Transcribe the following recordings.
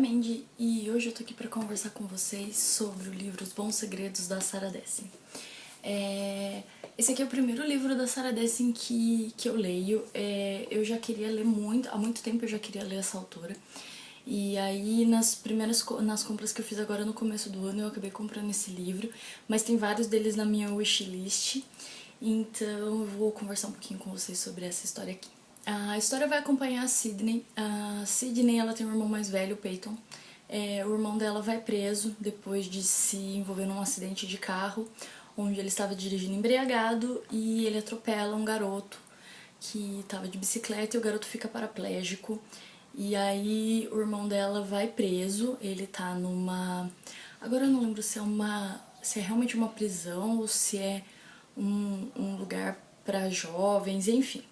Mandy e hoje eu tô aqui pra conversar com vocês sobre o livro Os Bons Segredos da Sarah Dessen. Esse aqui é o primeiro livro da Sarah Dessen que eu leio. Eu já queria ler há muito tempo eu já queria ler essa autora. E aí nas compras que eu fiz agora no começo do ano eu acabei comprando esse livro, mas tem vários deles na minha wishlist, então eu vou conversar um pouquinho com vocês sobre essa história aqui. A história vai acompanhar a Sydney. A Sydney, ela tem um irmão mais velho, o Peyton. O irmão dela vai preso depois de se envolver num acidente de carro, onde ele estava dirigindo embriagado e ele atropela um garoto que estava de bicicleta e o garoto fica paraplégico. E aí o irmão dela vai preso, ele tá numa... Agora eu não lembro se é realmente uma prisão ou se é um lugar pra jovens, enfim.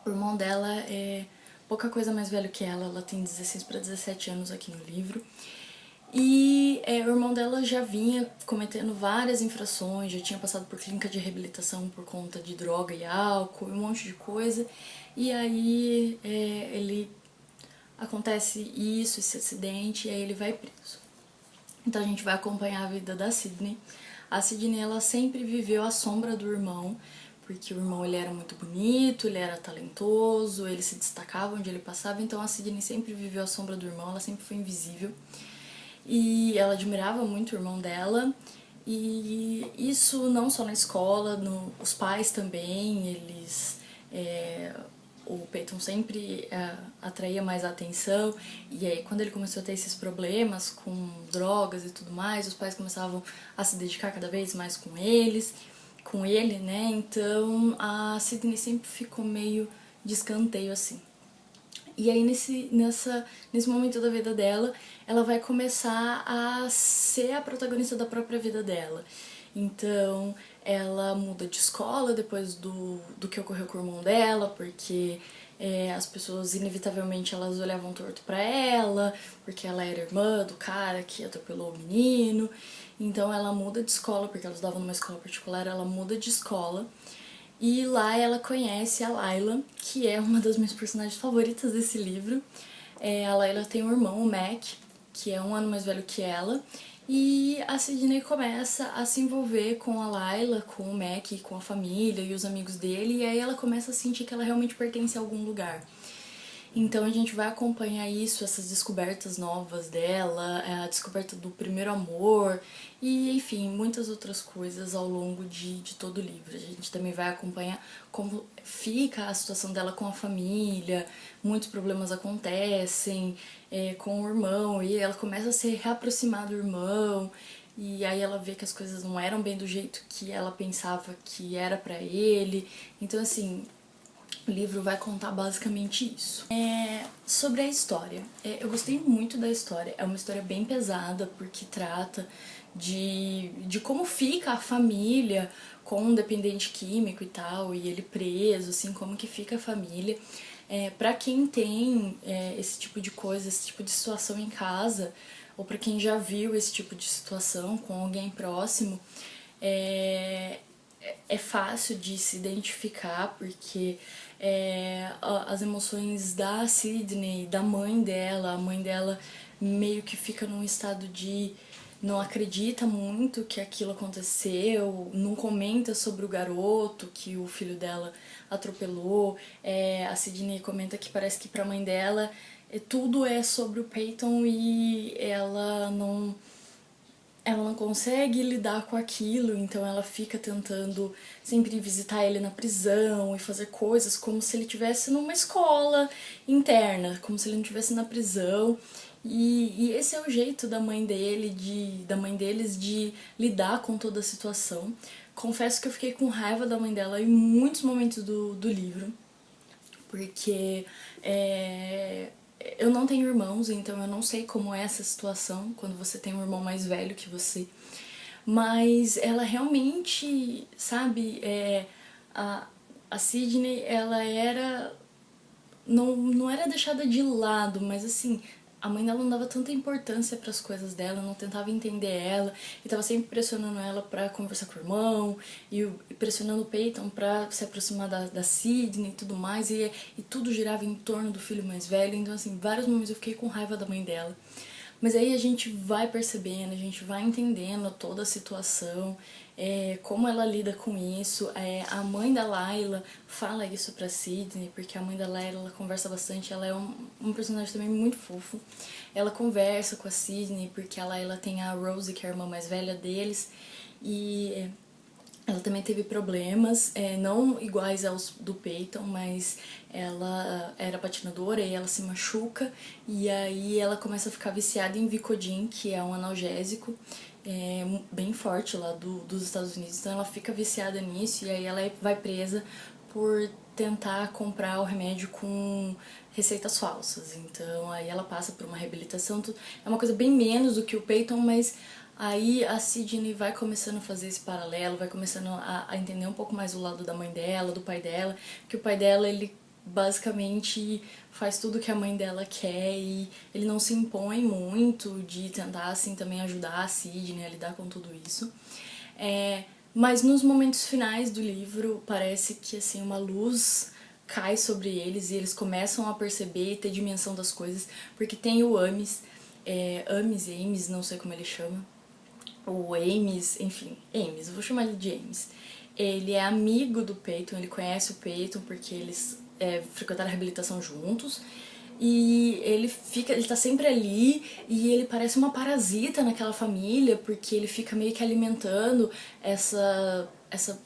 O irmão dela é pouca coisa mais velho que ela tem 16 para 17 anos aqui no livro. E o irmão dela já vinha cometendo várias infrações, já tinha passado por clínica de reabilitação por conta de droga e álcool, um monte de coisa. E aí acontece esse acidente, e aí ele vai preso. Então a gente vai acompanhar a vida da Sydney. A Sydney, ela sempre viveu à sombra do irmão, porque o irmão ele era muito bonito, ele era talentoso, ele se destacava onde ele passava, então a Sydney sempre viveu à sombra do irmão, ela sempre foi invisível. E ela admirava muito o irmão dela, e isso não só na escola, os pais também, o Peyton sempre atraía mais a atenção, e aí quando ele começou a ter esses problemas com drogas e tudo mais, os pais começavam a se dedicar cada vez mais com ele, né? Então a Sydney sempre ficou meio de escanteio assim. E aí nesse momento da vida dela, ela vai começar a ser a protagonista da própria vida dela. Então ela muda de escola depois do que ocorreu com o irmão dela, porque as pessoas inevitavelmente elas olhavam torto pra ela, porque ela era irmã do cara que atropelou o menino. Então ela muda de escola, porque ela estudava numa escola particular, ela muda de escola. E lá ela conhece a Layla, que é uma das minhas personagens favoritas desse livro. A Layla tem um irmão, o Mac, que é um ano mais velho que ela. E a Sydney começa a se envolver com a Layla, com o Mac, com a família e os amigos dele. E aí ela começa a sentir que ela realmente pertence a algum lugar. Então a gente vai acompanhar isso, essas descobertas novas dela, a descoberta do primeiro amor e, enfim, muitas outras coisas ao longo de todo o livro. A gente também vai acompanhar como fica a situação dela com a família, muitos problemas acontecem com o irmão e ela começa a se reaproximar do irmão. E aí ela vê que as coisas não eram bem do jeito que ela pensava que era pra ele. Então, assim, o livro vai contar basicamente isso. Sobre a história. Eu gostei muito da história. É uma história bem pesada, porque trata de como fica a família com um dependente químico e tal, e ele preso, assim, como que fica a família. Pra quem tem esse tipo de coisa, esse tipo de situação em casa, ou pra quem já viu esse tipo de situação com alguém próximo, é fácil de se identificar, porque as emoções da Sydney, da mãe dela, a mãe dela meio que fica num estado de não acredita muito que aquilo aconteceu, não comenta sobre o garoto que o filho dela atropelou. A Sydney comenta que parece que pra mãe dela tudo é sobre o Peyton e ela não consegue lidar com aquilo, então ela fica tentando sempre visitar ele na prisão e fazer coisas como se ele estivesse numa escola interna, como se ele não estivesse na prisão. E esse é o jeito da mãe deles de lidar com toda a situação. Confesso que eu fiquei com raiva da mãe dela em muitos momentos do livro, porque eu não tenho irmãos, então eu não sei como é essa situação quando você tem um irmão mais velho que você. Mas ela realmente, sabe, a Sydney, ela era... Não era deixada de lado, mas assim, a mãe dela não dava tanta importância para as coisas dela, não tentava entender ela, e tava sempre pressionando ela para conversar com o irmão, e pressionando o Peyton para se aproximar da Sydney e tudo mais, e tudo girava em torno do filho mais velho. Então, assim, vários momentos eu fiquei com raiva da mãe dela. Mas aí a gente vai percebendo, a gente vai entendendo toda a situação, como ela lida com isso. A mãe da Layla fala isso pra Sydney, porque a mãe da Layla ela conversa bastante, ela é um personagem também muito fofo. Ela conversa com a Sydney, porque a Layla tem a Rosie, que é a irmã mais velha deles, e ela também teve problemas, não iguais aos do Peyton, mas ela era patinadora e ela se machuca, e aí ela começa a ficar viciada em Vicodin, que é um analgésico bem forte lá dos Estados Unidos. Então ela fica viciada nisso, e aí ela vai presa por tentar comprar o remédio com receitas falsas. Então aí ela passa por uma reabilitação, é uma coisa bem menos do que o Peyton, mas aí a Sydney vai começando a fazer esse paralelo, vai começando a entender um pouco mais o lado da mãe dela, do pai dela, que o pai dela, ele basicamente faz tudo que a mãe dela quer e ele não se impõe muito de tentar, assim, também ajudar a Sydney a lidar com tudo isso. Mas nos momentos finais do livro, parece que, assim, uma luz cai sobre eles e eles começam a perceber e ter dimensão das coisas, porque tem o Amis, Amis, não sei como ele chama, o Ames, enfim, Ames, eu vou chamar ele de Ames. Ele é amigo do Peyton, ele conhece o Peyton porque eles frequentaram a reabilitação juntos. E ele tá sempre ali e ele parece uma parasita naquela família, porque ele fica meio que alimentando essa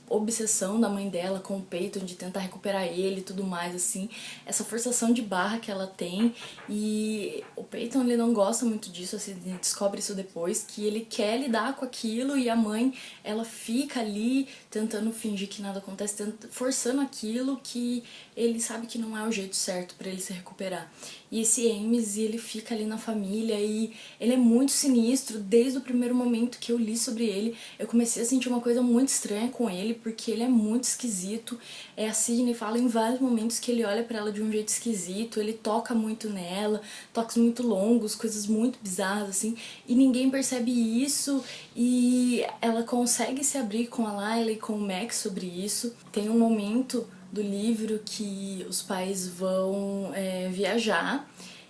obsessão da mãe dela com o Peyton de tentar recuperar ele e tudo mais, assim, essa forçação de barra que ela tem. E o Peyton, ele não gosta muito disso, assim, descobre isso depois, que ele quer lidar com aquilo, e a mãe, ela fica ali tentando fingir que nada acontece, forçando aquilo que ele sabe que não é o jeito certo pra ele se recuperar. E esse Ames, ele fica ali na família e ele é muito sinistro. Desde o primeiro momento que eu li sobre ele, eu comecei a sentir uma coisa muito estranha com ele, porque ele é muito esquisito. A Sydney fala em vários momentos que ele olha pra ela de um jeito esquisito, ele toca muito nela, toques muito longos, coisas muito bizarras, assim, e ninguém percebe isso, e ela consegue se abrir com a Layla e com o Max sobre isso. Tem um momento do livro que os pais vão viajar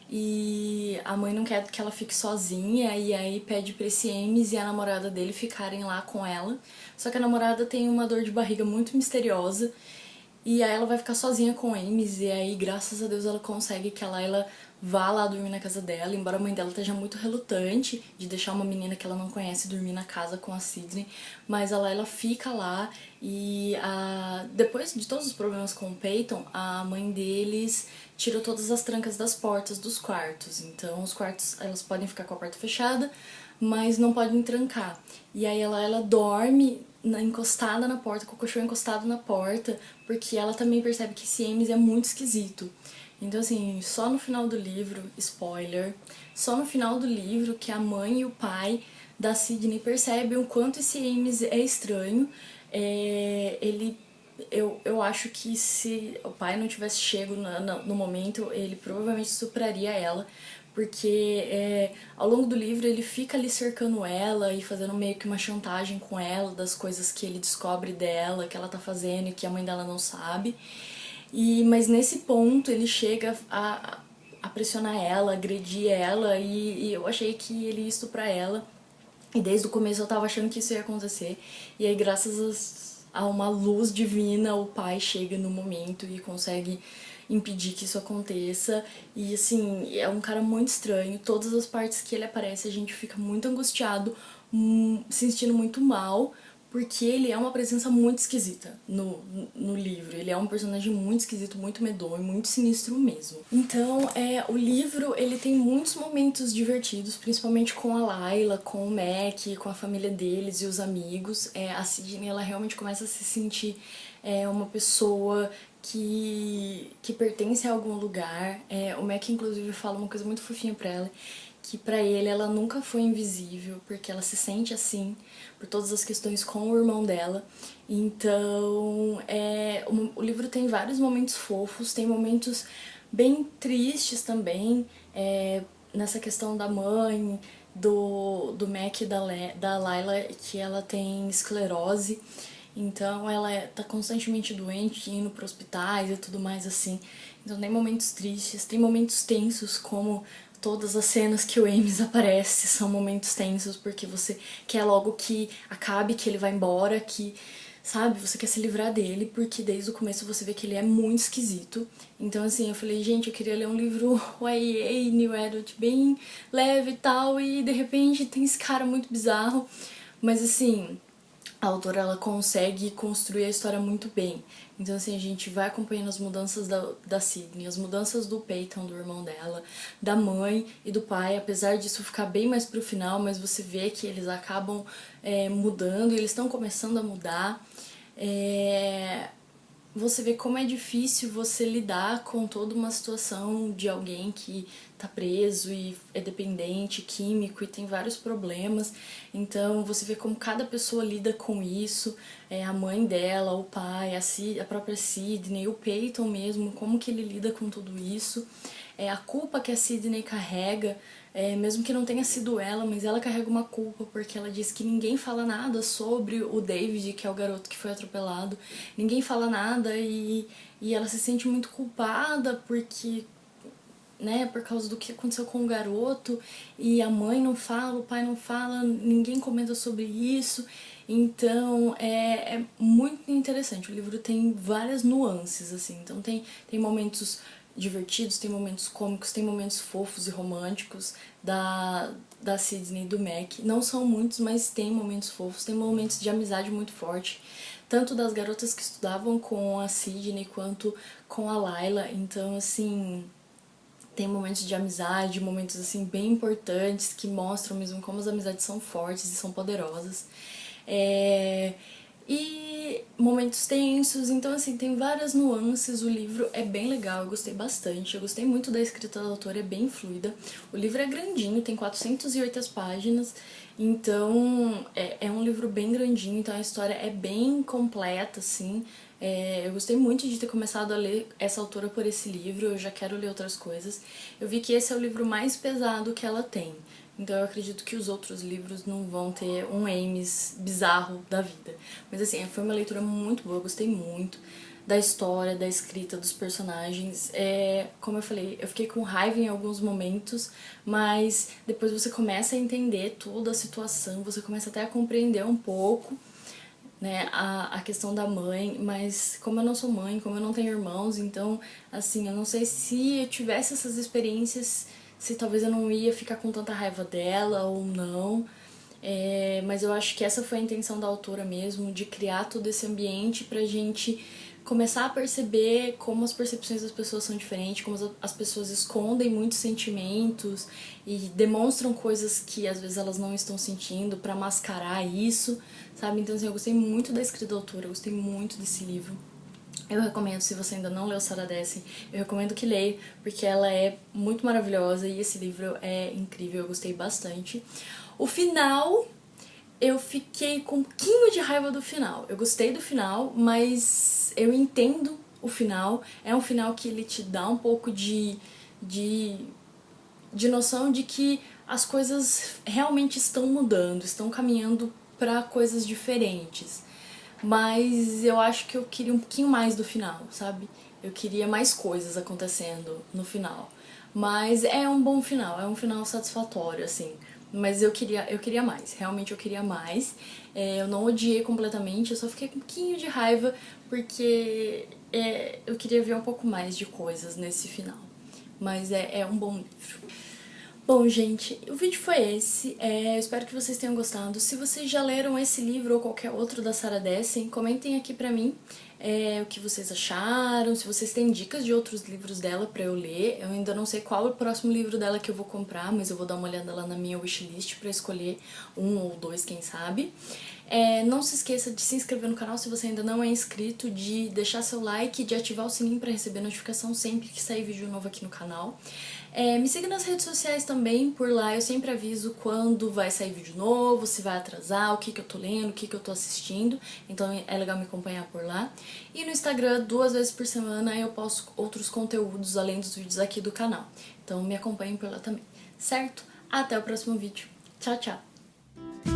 e a mãe não quer que ela fique sozinha, e aí pede pra esse Ames e a namorada dele ficarem lá com ela. Só que a namorada tem uma dor de barriga muito misteriosa e aí ela vai ficar sozinha com o Ames, e aí graças a Deus ela consegue que a Layla vá lá dormir na casa dela, embora a mãe dela esteja muito relutante de deixar uma menina que ela não conhece dormir na casa com a Sydney, mas a Layla fica lá. E depois de todos os problemas com o Peyton, a mãe deles tirou todas as trancas das portas dos quartos, então os quartos, elas podem ficar com a porta fechada, mas não podem trancar. E aí ela dorme encostada na porta, com o colchão encostado na porta, porque ela também percebe que esse Ames é muito esquisito. Então, assim, só no final do livro, spoiler, só no final do livro que a mãe e o pai da Sydney percebem o quanto esse Ames é estranho. Eu acho que se o pai não tivesse chego no momento, ele provavelmente estupraria ela, porque ao longo do livro ele fica ali cercando ela e fazendo meio que uma chantagem com ela das coisas que ele descobre dela, que ela tá fazendo e que a mãe dela não sabe. Mas nesse ponto ele chega a pressionar ela, agredir ela, e eu achei que ele ia estuprar ela. E desde o começo eu tava achando que isso ia acontecer. E aí, graças a uma luz divina, o pai chega no momento e consegue impedir que isso aconteça. E assim, é um cara muito estranho. Todas as partes que ele aparece a gente fica muito angustiado, se sentindo muito mal, porque ele é uma presença muito esquisita no livro. Ele é um personagem muito esquisito, muito medonho, muito sinistro mesmo. Então, o livro, ele tem muitos momentos divertidos, principalmente com a Layla, com o Mac, com a família deles e os amigos. A Sydney, ela realmente começa a se sentir uma pessoa que pertence a algum lugar. O Mac, inclusive, fala uma coisa muito fofinha pra ela, que pra ele ela nunca foi invisível, porque ela se sente assim por todas as questões com o irmão dela. Então, o livro tem vários momentos fofos, tem momentos bem tristes também. nessa questão da mãe, do Mac e da Layla, que ela tem esclerose, então ela tá constantemente doente, indo para hospitais e tudo mais assim. Então tem momentos tristes, tem momentos tensos, como todas as cenas que o Ames aparece são momentos tensos, porque você quer logo que acabe, que ele vá embora, que, sabe, você quer se livrar dele, porque desde o começo você vê que ele é muito esquisito. Então, assim, eu falei, gente, eu queria ler um livro YA, New Adult, bem leve e tal, e de repente tem esse cara muito bizarro. Mas, assim, a autora, ela consegue construir a história muito bem. Então, assim, a gente vai acompanhando as mudanças da Sydney, as mudanças do Peyton, do irmão dela, da mãe e do pai, apesar disso ficar bem mais pro final, mas você vê que eles acabam mudando, e eles estão começando a mudar. Você vê como é difícil você lidar com toda uma situação de alguém que tá preso e é dependente, químico, e tem vários problemas. Então você vê como cada pessoa lida com isso, a mãe dela, o pai, a própria Sydney, o Peyton mesmo, como que ele lida com tudo isso. A culpa que a Sydney carrega, mesmo que não tenha sido ela, mas ela carrega uma culpa porque ela diz que ninguém fala nada sobre o David, que é o garoto que foi atropelado. Ninguém fala nada, e ela se sente muito culpada porque, né, por causa do que aconteceu com o garoto, e a mãe não fala, o pai não fala, ninguém comenta sobre isso. Então é muito interessante. O livro tem várias nuances, assim. Então tem momentos divertidos, tem momentos cômicos, tem momentos fofos e românticos da Sydney e do Mac. Não são muitos, mas tem momentos fofos, tem momentos de amizade muito forte, tanto das garotas que estudavam com a Sydney quanto com a Layla. Então, assim, tem momentos de amizade, momentos assim bem importantes que mostram mesmo como as amizades são fortes e são poderosas. E momentos tensos, então assim, tem várias nuances, o livro é bem legal, eu gostei bastante, eu gostei muito da escrita da autora, é bem fluida. O livro é grandinho, tem 408 páginas, então é um livro bem grandinho, então a história é bem completa, assim. Eu gostei muito de ter começado a ler essa autora por esse livro, eu já quero ler outras coisas. Eu vi que esse é o livro mais pesado que ela tem, então eu acredito que os outros livros não vão ter um Ames bizarro da vida. Mas assim, foi uma leitura muito boa, eu gostei muito da história, da escrita, dos personagens. Como eu falei, eu fiquei com raiva em alguns momentos, mas depois você começa a entender toda a situação, você começa até a compreender um pouco, né, a questão da mãe, mas como eu não sou mãe, como eu não tenho irmãos, então, assim, eu não sei se eu tivesse essas experiências, se talvez eu não ia ficar com tanta raiva dela ou não. Mas eu acho que essa foi a intenção da autora mesmo, de criar todo esse ambiente pra gente começar a perceber como as percepções das pessoas são diferentes, como as pessoas escondem muitos sentimentos e demonstram coisas que às vezes elas não estão sentindo pra mascarar isso, sabe? Então, assim, eu gostei muito da escrita da autora, eu gostei muito desse livro. Eu recomendo, se você ainda não leu Sarah Dessen, eu recomendo que leia, porque ela é muito maravilhosa e esse livro é incrível, eu gostei bastante. O final, eu fiquei com um pouquinho de raiva do final. Eu gostei do final, mas eu entendo o final. É um final que ele te dá um pouco de noção de que as coisas realmente estão mudando, estão caminhando para coisas diferentes. Mas eu acho que eu queria um pouquinho mais do final, sabe? Eu queria mais coisas acontecendo no final. Mas é um bom final, é um final satisfatório, assim. Mas eu queria mais, realmente eu queria mais. Eu não odiei completamente, eu só fiquei com um pouquinho de raiva porque eu queria ver um pouco mais de coisas nesse final. Mas é um bom livro. Bom, gente, o vídeo foi esse. Eu espero que vocês tenham gostado. Se vocês já leram esse livro ou qualquer outro da Sarah Dessen, comentem aqui pra mim o que vocês acharam, se vocês têm dicas de outros livros dela pra eu ler. Eu ainda não sei qual é o próximo livro dela que eu vou comprar, mas eu vou dar uma olhada lá na minha wishlist pra escolher um ou dois, quem sabe. Não se esqueça de se inscrever no canal se você ainda não é inscrito, de deixar seu like, de ativar o sininho para receber notificação sempre que sair vídeo novo aqui no canal. Me siga nas redes sociais também, por lá eu sempre aviso quando vai sair vídeo novo, se vai atrasar, o que eu tô lendo, o que eu tô assistindo, então é legal me acompanhar por lá. E no Instagram, 2 vezes por semana, eu posto outros conteúdos além dos vídeos aqui do canal, então me acompanhem por lá também. certo? Até o próximo vídeo. Tchau, tchau!